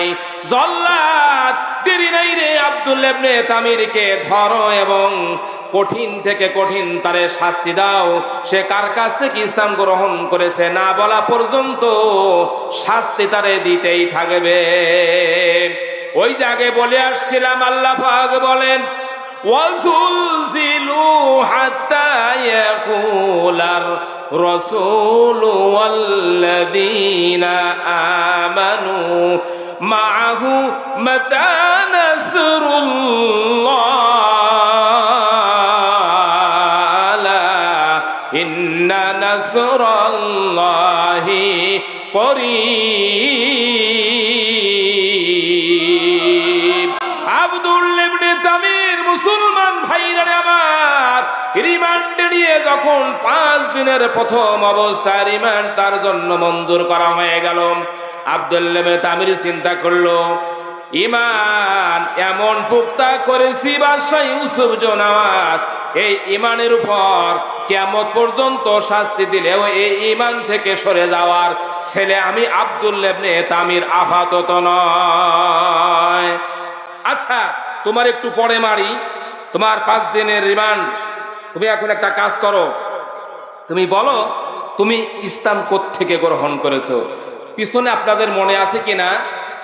জল্লাদ, দেরি নাই রে, আব্দুল্লাহ ইবনে তামিরকে ধরো এবং কঠিন থেকে কঠিন তারে শাস্তি দাও। সে কার কাছ থেকে ইসলাম গ্রহণ করেছে না বলা পর্যন্ত শাস্তি তারে দিতেই থাকবে। ওই জায়গায় বলে আসছিলাম, আল্লাহ পাক বলেন, ওয়াজুলজিলু হাত্তা ইয়াকুলার রাসূলু ওয়াল্লাযীনা আমানু মাআহু মাতা নাসরুল্লাহ, ইন্না নাসরাল্লাহি করিব। আব্দুল্লাহ ইবনে তামির, মুসলমান ভাইরা আমার, রিমান্ডে নিয়ে যখন 5 দিনের প্রথম অবস্থায় রিমান্ড তার জন্য মঞ্জুর করা হয়ে গেল, আব্দুল্লাহ ইবনে তামির চিন্তা করলো, ঈমান এমন পুক্তা করেছি বাদশা ইউসুফ জোনাওয়াজ, এই ঈমানের উপর কিয়ামত পর্যন্ত শাস্তি দিলেও এই ঈমান থেকে সরে যাওয়ার ছেলে আমি আব্দুল্লাহ ইবনে তামির আপাতত নয়। আচ্ছা, তোমার একটু পরে মারি, তোমার 5 দিনের রিমান্ড। তুমি এখন একটা কাজ করো, তুমি বলো তুমি ইসলাম কোত্থেকে গ্রহণ করেছো। পিছনে আপনাদের মনে আছে কিনা,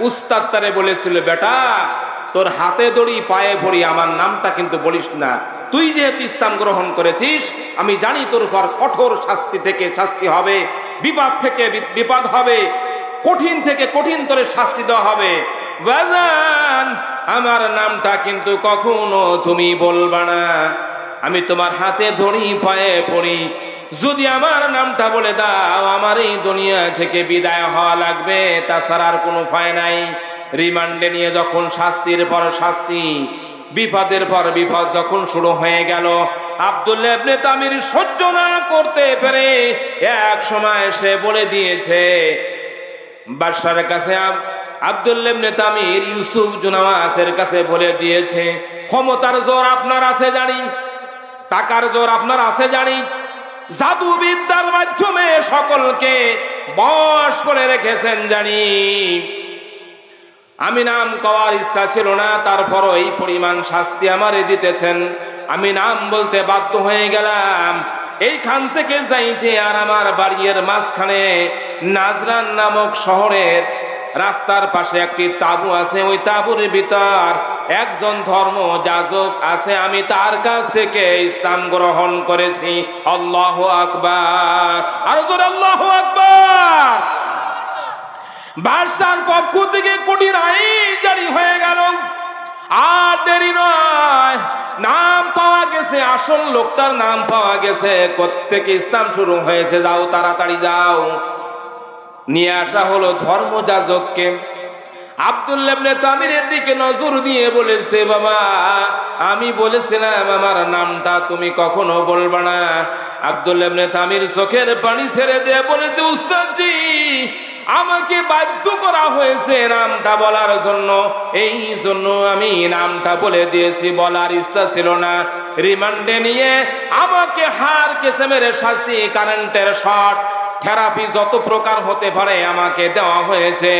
উস্তাদ তারে বলেছিল, বেটা তোর হাতে দড়ি পায়ে পড়ি, আমার নামটা কিন্তু বলিস না। তুই যেহেতু ইসলাম গ্রহণ করেছিস, আমি জানি তোর উপর কঠোর শাস্তি থেকে শাস্তি হবে, বিপদ থেকে বিপদ হবে, কঠিন থেকে কঠিন তোরে শাস্তি দেওয়া হবে। বাজান, আমার নামটা কিন্তু কখনো তুমি বলবা না। আমি তোমার হাতে ধরি পায়ে পড়ি, যদি আমার নামটা বলে দাও, আমার এই দুনিয়া থেকে বিদায় হওয়া লাগবে, তাছাড়া আর কোনো উপায় নাই। রিমান্ডে নিয়ে যখন শাস্তির পর শাস্তি, বিপদের পর বিপদ যখন শুরু হয়ে গেল, আব্দুল্লাহ ইবনে তামির সহ্য না করতে পেরে এক সময় সে বলে দিয়েছে বাদশার কাছে, আব্দুল্লাহ ইবনে তামির ইউসুফ জোনাওয়াজের কাছে বলে দিয়েছে, ক্ষমতার জোর আপনার আছে জানি, টাকার জোর আপনার আছে জানি, জাদুবিদ্যার মাধ্যমে সকলকে বশ করে রেখেছেন জানি। আমি নাম কওয়ার ইচ্ছা ছিল না, তারপরও এই পরিমাণ শাস্তি আমারে দিতেছেন, আমি নাম বলতে বাধ্য হয়ে গেলাম। এইখান থেকে যাইতে আর আমার বাড়ির মাঝখানে নাজরান নামক শহরের রাস্তার পাশে একটি তাঁবু আছে। ওই তাঁবুর ভিতর একজন ধর্ম যাজক আছে, আমি তার কাছ থেকে ইসলাম গ্রহণ করেছি। আল্লাহু আকবার, আরো জোরে আল্লাহু আকবার। বাদশার পক্ষ থেকে কঠিন আইন জারি হয়ে গেল। আর দেরি নয়, নাম পাওয়া গেছে, আসল লোকটার নাম পাওয়া গেছে। কোত্থেকে ইসলাম শুরু হয়েছে, যাও তাড়াতাড়ি যাও। নিয়ে আসা হলো ধর্মযাজককে। আব্দুল্লাহ ইবনে তামিরের দিকে নজর দিয়ে বলেছে, বাবা আমি বলেছিলাম আমার নামটা তুমি কখনো বলবা না। আব্দুল্লাহ ইবনে তামির চোখের পানি ছেড়ে দিয়ে বলেছে, উস্তাদজি আমাকে বাধ্য করা হয়েছে নামটা বলার জন্য, এই জন্য আমি নামটা বলে দিয়েছি, বলার ইচ্ছা ছিল না। রিমান্ডে নিয়ে আমাকে হাড় কেসে মেরে শাস্তি, কারেন্টের শট, থেরাপি যত প্রকার হতে পারে আমাকে দেওয়া হয়েছে।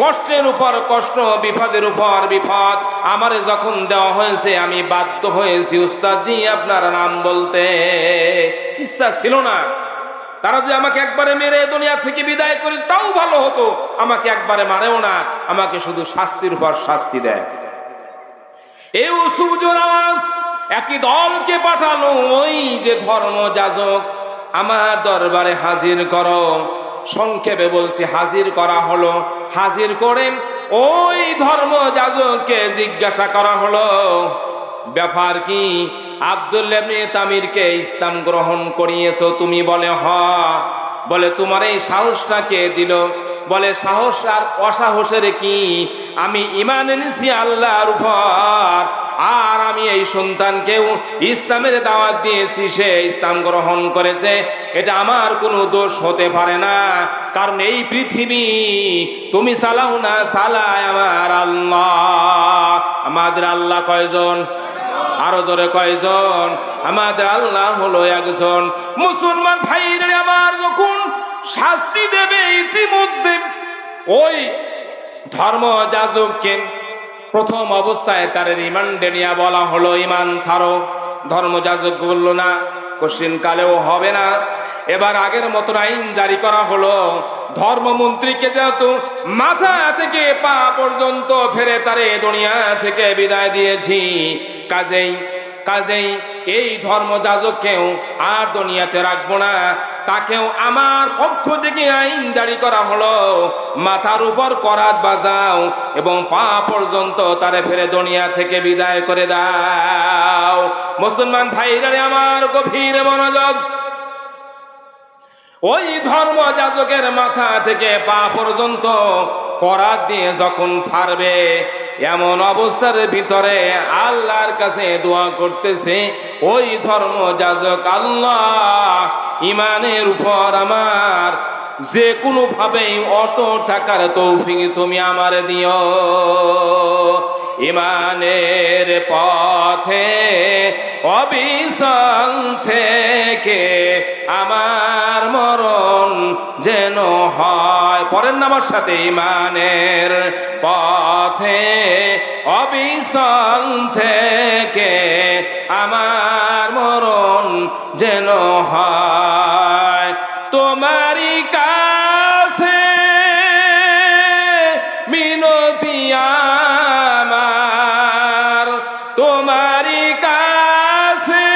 কষ্টের উপর কষ্ট, বিপদের উপর বিপদ আমারে যখন দেওয়া হয়েছে আমি বাধ্য হয়েছি উস্তাদজি আপনার নাম বলতে। ইচ্ছা ছিল না। তারা যে আমাকে একবারে মেরে দুনিয়া থেকে বিদায় করে তাও ভালো হতো, আমাকে একবারে মারেও না, আমাকে শুধু শাস্তির উপর শাস্তি দেয়। এই ইউসুফ জোরাওয়াস একই দলকে পাঠালো, ওই যে ধর্মযাজক আমার দরবারে হাজির করো। সংক্ষেপে বলছি, হাজির করা হলো। হাজির করে ওই ধর্মযাজককে জিজ্ঞাসা করা হলো, ব্যাপার কি? আব্দুল্লাহ ইবনে তামিরকে ইসলাম গ্রহণ করিয়েছো তুমি? বলে হ। বলে তোমার এই সাহসটা কে দিল? বলে সাহস আর অসাহসের কি, আমি ঈমান এনেছি আল্লাহর উপর, আর আমি এই সন্তানকেও ইসলামের দাওয়াত দিয়েছি, সে ইসলাম গ্রহণ করেছে, এটা আমার কোনো দোষ হতে পারে না। কারণ এই পৃথিবী তুমি চালাও না, চালায় আমার আল্লাহ। আমাদের আল্লাহ কয়জন? আরো জোরে কয়জন? আমাদের আল্লাহ হলো একজন। মুসলমান ভাইরা আমার যখন শাস্তি দেবে, ইতিমধ্যে ওই ধর্মযাজককে প্রথম অবস্থায় তার রিমান্ডে নিয়ে বলা হলো, ঈমান ছাড়ো। ধর্মযাজক বলল না, কোশ্চিন কালেও হবে না। এবার আগের মতো আইন জারি করা হলো। ধর্মমন্ত্রীকে যেহেতু মাথা থেকে পা পর্যন্ত ফেরে তারে দুনিয়া থেকে বিদায় দিয়েছি, কাজেই এই ধর্মযাজককেও আর দুনিয়াতে রাখবো না, তাকেও আমার পক্ষ থেকে আইন জারি করা হলো, মাথার উপর করাত বাজাও এবং পা পর্যন্ত তারে ফেরে দুনিয়া থেকে বিদায় করে দাও। মুসলমান ভাইরা আমার গভীর মনোযোগ। ওই ধর্মযাজকের মাথা থেকে পা পর্যন্ত করাত দিয়ে যখন ফারবে, এমন অবস্থার ভিতরে আল্লাহর কাছে দোয়া করতেছে ওই ধর্মযাজক, আল্লাহ ঈমানের উপর আমার যে কোনো ভাবেই অটো টাকার তৌফিক তুমি আমার দিও। ঈমানের পথে অবিচল থেকে আমার মরণ যেন হয়। পরের নামার সাথে, ঈমানের পথে অবিচল থেকে আমার মরণ যেন হয়। তোমারই কাছে মিনতি আমার, তোমারই কাছে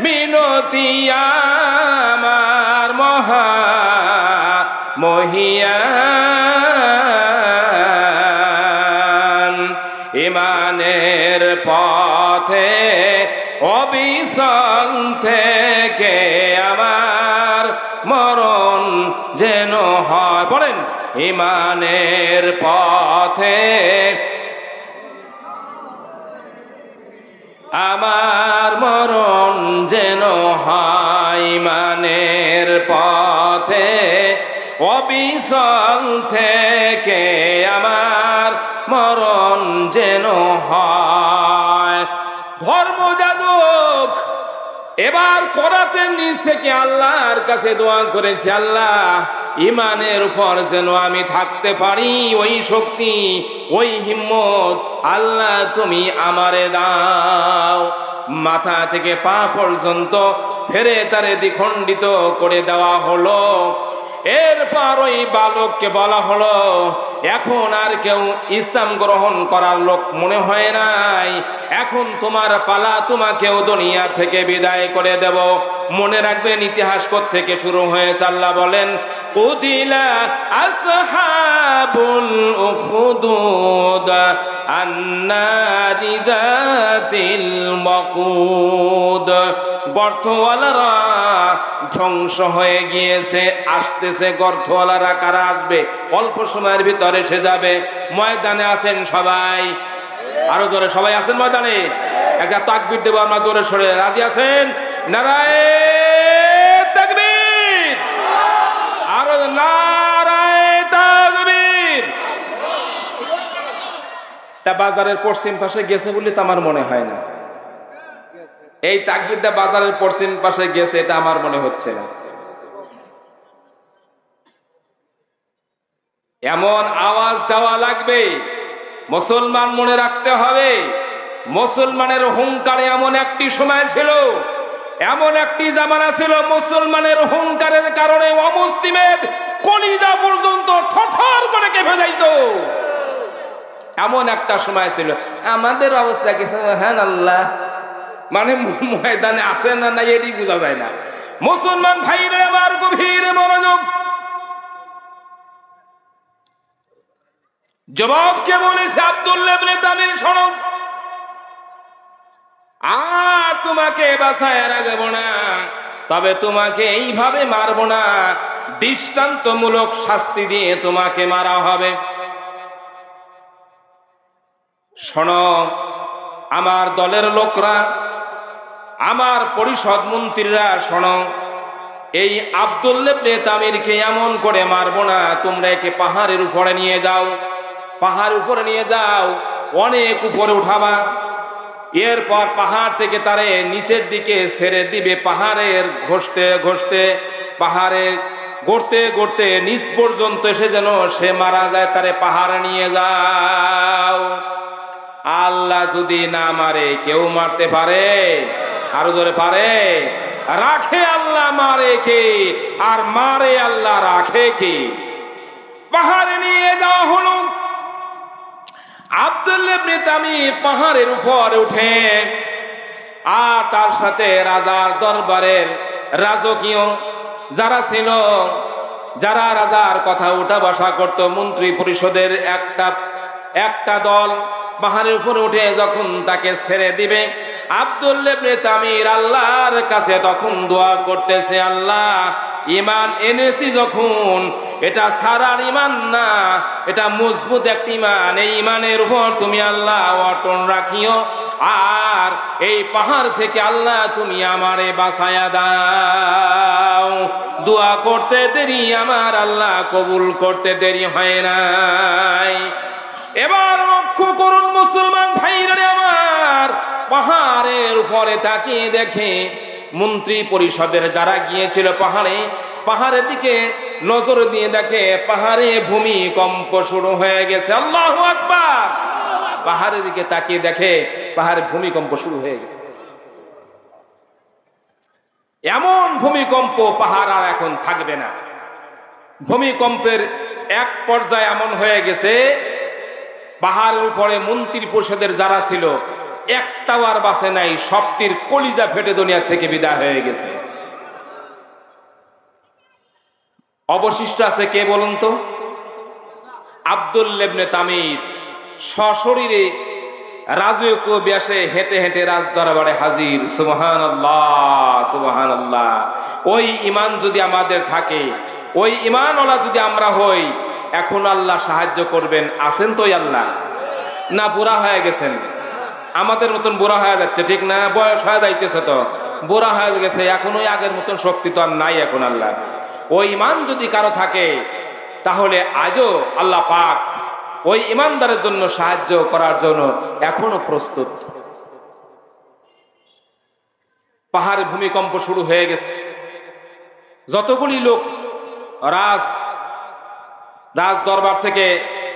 মিনতি আমার, মহা মহিয়ান। ঈমানের পথে অবিচল থেকে আমার মরণ যেন হয়। বলেন, ঈমানের পথে আমার মরণ যেন হয়। ঈমানের পথে অবিচল থেকে আমার মরণ যেন হয়। ধর্মযাজক এবার করাতের নিচ থেকে আল্লাহর কাছে দোয়া করেছে, আল্লাহ ঈমানের উপর যেন আমি থাকতে পারি, ওই শক্তি ওই হিম্মত আল্লাহ তুমি আমারে দাও। মাথা থেকে পা পর্যন্ত ফেরে তারে দ্বিখণ্ডিত করে দেওয়া হলো। এরপর ওই বালককে বলা হলো, এখন আর কেউ ইসলাম গ্রহণ করার লোক মনে হয় নাই, এখন তোমার পালা, তোমাকেও দুনিয়া থেকে বিদায় করে দেব। মনে রাখবেন ইতিহাস থেকে শুরু হয়েছে। আল্লাহ বলেন, কুতিলা আসহাবুল উখদুদ আন্নারি যাতিল ওয়াকুদ। গর্তওয়ালারা ধ্বংস হয়ে গিয়েছে, আসতেছে। গর্তওয়ালারা কারা আসবে? অল্প সময়ের ভিতরে এসে যাবে। ময়দানে আছেন সবাই? আরো জোরে সবাই আছেন ময়দানে? একটা তাকবীর দেবো আমরা জোরে সরে। রাজি আছেন? নারায়ে তাকবীর! আরো নারায়ে তাকবীর! তা বাজারের পশ্চিম পাশে গেছে বলে তো আমার মনে হয় না। এই তাকবীরটা বাজারের পশ্চিম পাশে গেছে এটা আমার মনে হচ্ছে না। এমন আওয়াজ দেওয়া লাগবে, মুসলমান মনে রাখতে হবে। মুসলমানের হুঙ্কারে এমন একটি সময় ছিল, এমন একটি জামানা ছিল, মুসলমানের হুঙ্কারের কারণে অমুসলিমের কলিজা পর্যন্ত থরথর করে কেঁপে যাইত। এমন একটা সময় ছিল। আমাদের অবস্থা কি? হ্যাঁ আল্লাহ, মানে ময়দানে আসে না না এটি বোঝা যায় না। মুসলমান ভাইরা আমার গভীর মনোযোগ। জবাবকে বলেছে আব্দুল্লাহ ইবনে তামির, শোনো, আর তোমাকে বাঁচায় রাখবো না, তবে তোমাকে এইভাবে মারবো না, দৃষ্টান্তমূলক শাস্তি দিয়ে তোমাকে মারা হবে। শোনো আমার দলের লোকরা, আমার পরিষদ মন্ত্রীরা, শোনো, এই আব্দুল্লাহ ইবনে তামিরকে এমন করে মারবো না, তোমরা একে পাহাড়ের উপরে নিয়ে যাও, পাহাড় উপরে নিয়ে যাও, অনেক উপরে উঠাবা। এরপর পাহাড় থেকে তারে নিচের দিকে ছেড়ে দিবে। পাহাড়ের ঘষতে ঘষতে, পাহাড়ে গড়তে গড়তে নিচ পর্যন্ত এসে যেন সে মারা যায়, তারে পাহাড়ে নিয়ে যাও। আল্লাহ যদি না মারে, কেউ মারতে পারে? আরো জোরে পারে? রাখে আল্লাহ, মারে কে? আর মারে আল্লাহ, রাখে কে? পাহাড়ে নিয়ে যাওয়া হলো। আব্দুল্লাহ ইবনে তামির পাহাড়ের উপরে উঠে, আর তার সাথে রাজার দরবারের রাজকীয় যারা ছিল, যারা রাজার কথা উঠা বসা করত, মন্ত্রী পরিষদের একটা দল পাহাড়ের উপরে উঠে যখন তাকে ছেড়ে দিবে, আব্দুল্লাহ ইবনে তামির আল্লাহর কাছে তখন দোয়া করতেছে, আল্লাহ, ঈমান এনেছি যখন, এটা সারার ঈমান না, এটা মজবুত একটি ঈমান। এই ঈমানের উপর তুমি আল্লাহ অটল রাখিও, আর এই পাহাড় থেকে আল্লাহ তুমি আমারে বাঁচায়া দাও। দোয়া করতে দেরি, আমার আল্লাহ কবুল করতে দেরি হয় নাই। এবার লক্ষ্য করুন মুসলমান ভাইরা আমার, পাহাড়ের উপরে তাকিয়ে দেখে মন্ত্রী পরিষদের যারা গিয়েছিল পাহাড়ের দিকে নজর দিয়ে দেখে পাহাড়ে ভূমিকম্প শুরু হয়ে গেছে। আল্লাহু আকবার! পাহাড়ের দিকে তাকিয়ে দেখে পাহাড়ে ভূমিকম্প শুরু হয়ে গেছে। এমন ভূমিকম্প, পাহাড় আর এখন থাকবে না। ভূমিকম্পের এক পর্যায়ে এমন হয়ে গেছে, পাহাড়ের উপরে মন্ত্রী পরিষদের যারা ছিল একটাও আর বাঁচে নাই, সবটির কলিজা ফেটে দুনিয়া থেকে বিদায় হয়ে গেছে। অবশিষ্ট আছে কে বলুন তো? আব্দুল্লাহ ইবনে তামির সশরীরে রাজকীয় বেশে হেঁটে হেঁটে রাজ দরবারে হাজির। সুবহানাল্লাহ, সুবহানাল্লাহ। ওই ঈমান যদি আমাদের থাকে, ওই ঈমানওয়ালা যদি আমরা হই, এখন আল্লাহ সাহায্য করবেন। আছেন তো আল্লাহ? না বুড়া হয়ে গেছেন? আমাদের মতন বুড়া হয়ে যাচ্ছে, ঠিক না? বয়স হয়ে যাইতেছে, তো বুড়া হয়ে গেছে, এখন ওই আগের মতন শক্তি তো আর নাই এখন আল্লাহ। ওই ঈমান যদি কারো থাকে, তাহলে আজও আল্লাহ পাক ওই ঈমানদারের জন্য সাহায্য করার জন্য এখনো প্রস্তুত। পাহাড়ে ভূমিকম্প শুরু হয়ে গেছে। যতগুলি লোক রাজ দরবার থেকে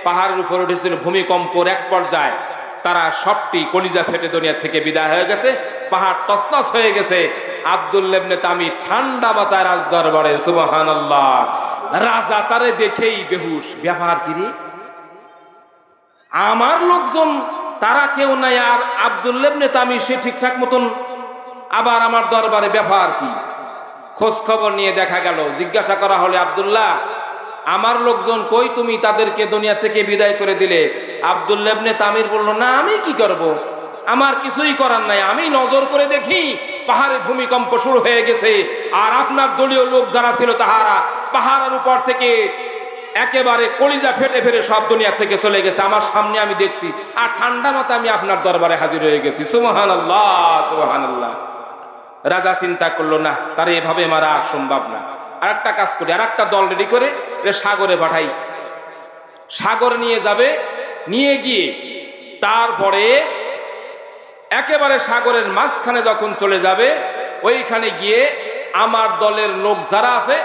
পাহাড়ের উপর উঠেছিল, ভূমিকম্পর এক পর্যায়ে তারা সবটি কলিজা ফেটে দুনিয়া থেকে বিদায় হয়ে গেছে। পাহাড় তছনছ হয়ে গেছে। আব্দুল্লাহ ইবনে তামির ঠান্ডা মাথায় রাজ দরবারে, সুবহানাল্লাহ, রাজা তারে দেখেই বেহুশ। ব্যাপার কি রে, আমার লোকজন তারা কেউ নাই, আর আব্দুল্লাহ ইবনে তামির সে ঠিকঠাক মতন আবার আমার দরবারে, ব্যাপার কি? খোঁজ খবর নিয়ে দেখা গেল, জিজ্ঞাসা করা হলে, আব্দুল্লাহ আমার লোকজন কই, তুমি তাদেরকে দুনিয়া থেকে বিদায় করে দিলে? আব্দুল্লাহ ইবনে তামির বলল, না আমি কি করব, আমার কিছুই করার নাই, আমি নজর করে দেখি পাহাড়ে ভূমিকম্প শুরু হয়ে গেছে, আর আপনার দলীয় লোক যারা ছিল তাহারা পাহাড়ের উপর থেকে একেবারে কলিজা ফেটে ফেটে সব দুনিয়া থেকে চলে গেছে, আমার সামনে আমি দেখছি, আর ঠান্ডা মাথায় আমি আপনার দরবারে হাজির হয়ে গেছি। সুবহানাল্লাহ, সুবহানাল্লাহ। রাজা চিন্তা করলো, না তার এভাবে মারা আর সম্ভব না, আর একটা কাজ করি, আর একটা দল রেডি করে সাগরে পাঠাই। সাগরে নিয়ে যাবে, নিয়ে গিয়ে তারপরে একেবারে সাগরের মাঝখানে যখন চলে যাবে, ওইখানে গিয়ে আমার দলের লোক যারা আছে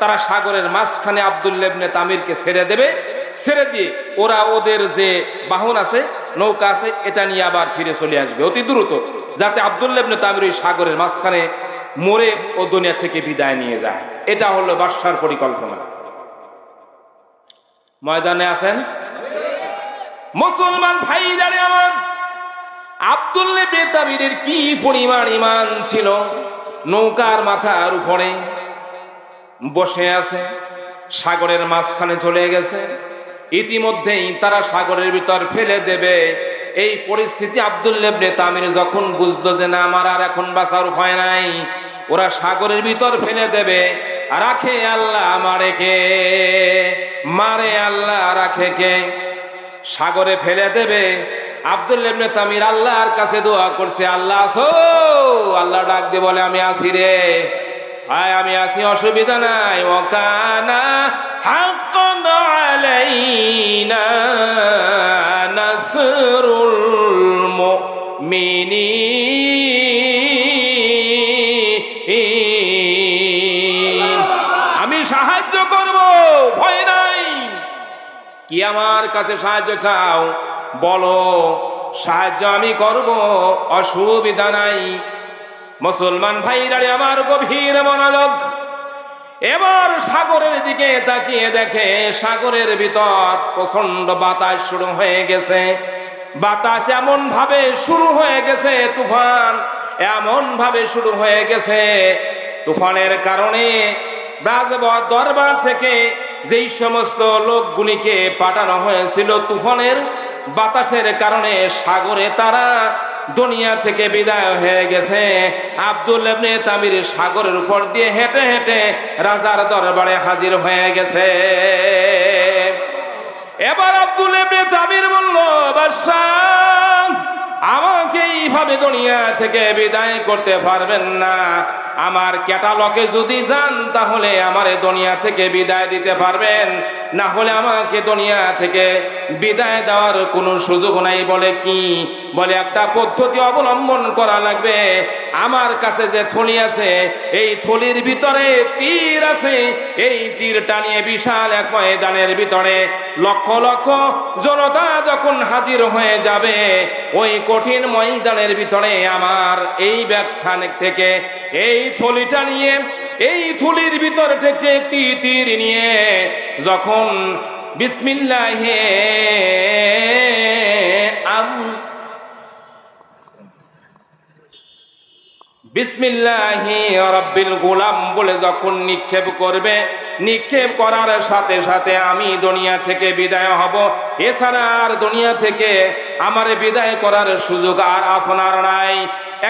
তারা সাগরের মাঝখানে আব্দুল্লাহ ইবনে তামিরকে ছেড়ে দেবে। ছেড়ে দিয়ে ওরা ওদের যে বাহন আছে, নৌকা আছে, এটা নিয়ে আবার ফিরে চলে আসবে অতি দ্রুত, যাতে আব্দুল্লাহ ইবনে তামির ওই সাগরের মাঝখানে মরে ও দুনিয়া থেকে বিদায় নিয়ে যায়। এটা হলো বাদশার পরিকল্পনা। ময়দানে আছেন মুসলমান ভাইরা আমার, আব্দুল্লাহ ইবনে তামিরের কি পরিমাণ ঈমান ছিল। নৌকার মাথার উপরে বসে আছে, সাগরের মাঝখানে চলে গেছে, ইতিমধ্যেই তারা সাগরের ভিতর ফেলে দেবে। এই পরিস্থিতি আব্দুল্লাহ ইবনে তামির যখন বুঝলো যে না আমার আর এখন বাঁচার উপায় নাই, ওরা সাগরের ভিতর ফেলে দেবে, রাখে আল্লাহ মারে কে, মারে আল্লাহ রাখে কে, সাগরে ফেলে দেবে। আব্দুল্লাহ ইবনে তামির আল্লাহর কাছে দোয়া করছে, আল্লাহ আসো, আল্লাহ ডাক দিয়ে বলে আমি আসি রে, আয় আমি আসি, অসুবিধা নাই। ওয়াকানা হাক্কান আলাইনা নাসরুল মুমিনিন, আমি সাহায্য করব, ভয় নাই। কি আমার কাছে সাহায্য চাও বলো, সাহায্য আমি করব, অসুবিধা নাই। মুসলমান ভাইরা আমার গভীর মনোযোগ, এবার সাগরের দিকে তাকিয়ে দেখে সাগরের ভিতর প্রচন্ড বাতাস শুরু হয়ে গেছে। বাতাস এমন ভাবে শুরু হয়ে গেছে, তুফান এমন ভাবে শুরু হয়ে গেছে, তুফানের কারণে দরবার থেকে যেই সমস্ত লোকগুলিকে পাঠানো হয়েছিল, তুফানের বাতাসের কারণে সাগরে তারা দুনিয়া থেকে বিদায় হয়ে গেছে। আব্দুল্লাহ ইবনে তামির সাগরের উপর দিয়ে হেঁটে হেঁটে রাজার দরবারে হাজির হয়ে গেছে। এবার আব্দুল্লাহ ইবনে তামির বলল, বাদশাহ আমাকে এইভাবে দুনিয়া থেকে বিদায় করতে পারবেন না, আমার ক্যাটালগে যদি যান তাহলে আমারে দুনিয়া থেকে বিদায় দিতে পারবেন, না হলে আমাকে দুনিয়া থেকে বিদায় দেওয়ার কোনো সুযোগ নাই। বলে কি? বলে একটা পদ্ধতি অবলম্বন করা লাগবে। আমার কাছে যে থলি আছে, এই থলির ভিতরে তীর আছে, এই তীরটা নিয়ে বিশাল এক ময়দানের ভিতরে লক্ষ লক্ষ জনতা যখন হাজির হয়ে যাবে, ওই কঠিন ময়দানের ভিতরে আমার এই ব্যাখ্যান থেকে এই থলিটা নিয়ে, এই থলির ভিতর থেকে একটি তীর নিয়ে যখন বিসমিল্লাহে বিসমিল্লাহি রাব্বিল গুলাম বলে যখন নিক্ষেপ করবে, নিক্ষেপ করার সাথে সাথে আমি দুনিয়া থেকে বিদায় হব। এছাড়া আর দুনিয়া থেকে আমারে বিদায় করার সুযোগ আর আপনার নাই।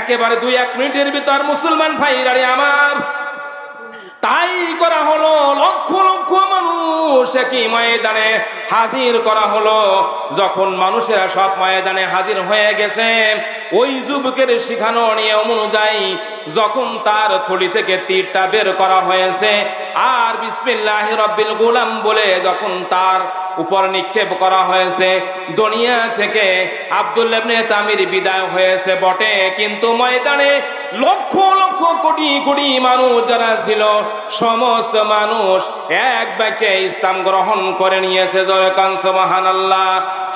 একেবারে 2-1 মিনিটের ভিতর মুসলমান ভাইরা আমার তাই করা হলো। লক্ষ লক্ষ মানুষ একই ময়দানে হাজির করা হলো। যখন মানুষেরা সব ময়দানে হাজির হয়ে গেছে, ওই যুবকের শিখানো নিয়ম অনুযায়ী যখন তার থলি থেকে তীরটা বের করা হয়েছে আর বিসমিল্লাহি রাব্বিল গুলাম বলে যখন তার উপর নিক্ষেপ করা হয়েছে, দুনিয়া থেকে আব্দুল্লাহ ইবনে তামির বিদায় হয়েছে বটে, কিন্তু ময়দানে লক্ষ লক্ষ কোটি কোটি মানুষ যারা ছিল, সমস্ত মানুষ এক বাক্যে ইসলাম গ্রহণ করে নিয়েছে। জয় কান সুবহানাল্লাহ।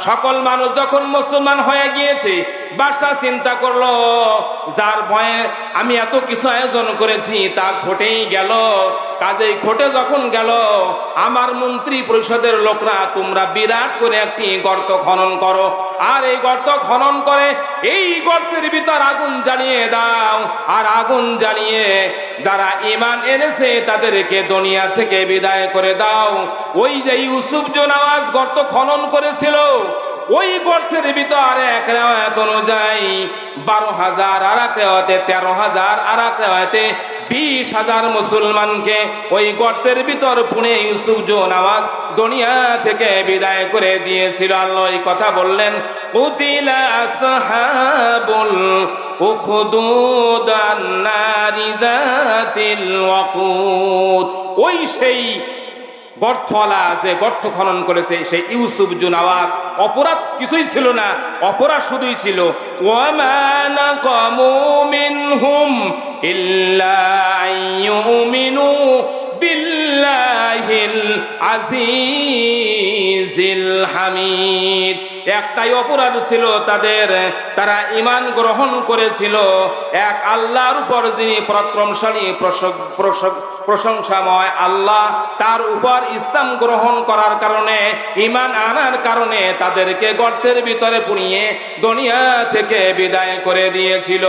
সকল মানুষ যখন মুসলমান হয়ে গিয়েছে, বাদশা চিন্তা করলো যার ভয়ে আমি এত কিছু আয়োজন করেছি তা ঘটেই গেল। কাজেই ঘটে যখন গেল, আমার মন্ত্রী পরিষদের লোকরা তোমরা বিরাট করে একটি গর্ত খনন করো, আর এই গর্ত খনন করে এই গর্তের ভিতর আগুন জ্বালিয়ে দাও, আর আগুন জ্বালিয়ে যারা ঈমান এনেছে তাদেরকে দুনিয়া থেকে বিদায় করে দাও। ওই যে ইউসুফ জোনাওয়াজ গর্ত খনন করেছিল, ওই গর্তের ভিতর এক রেওয়ায়াত অনুযায়ী 12,000, আর এক রেওয়ায়াতে 13,000, আর এক রেওয়ায়াতে 20,000 মুসলমানকে ওই গর্তের ভিতর পুনে ইউসুফ জোনাওয়াজ দুনিয়া থেকে বিদায় করে দিয়েছিল। আল্লাহ এই কথা বললেন, কুতিলা আসহাবুল উখদুদ আন-নারি যাতিল ওয়াকুদ। ওই সেই গর্তওয়ালা যে গর্ত খনন করেছে সেই ইউসুফ জোনাওয়াজ, অপরাধ কিছুই ছিল না, অপরাধ শুধুই ছিল ওয়ামা নাকামু মিনহুম ইল্লা আইয়ুমিনু বিল্লাহিল আজিজিল হামিদ। একটাই অপরাধ ছিল তাদের, তারা ঈমান গ্রহণ করেছিল এক আল্লাহর উপর যিনি পরাক্রমশালী প্রশংসাময় আল্লাহ, তার উপর ইসলাম গ্রহণ করার কারণে, ঈমান আনার কারণে তাদেরকে গর্তের ভিতরে পুড়িয়ে দুনিয়া থেকে বিদায় করে দিয়েছিল।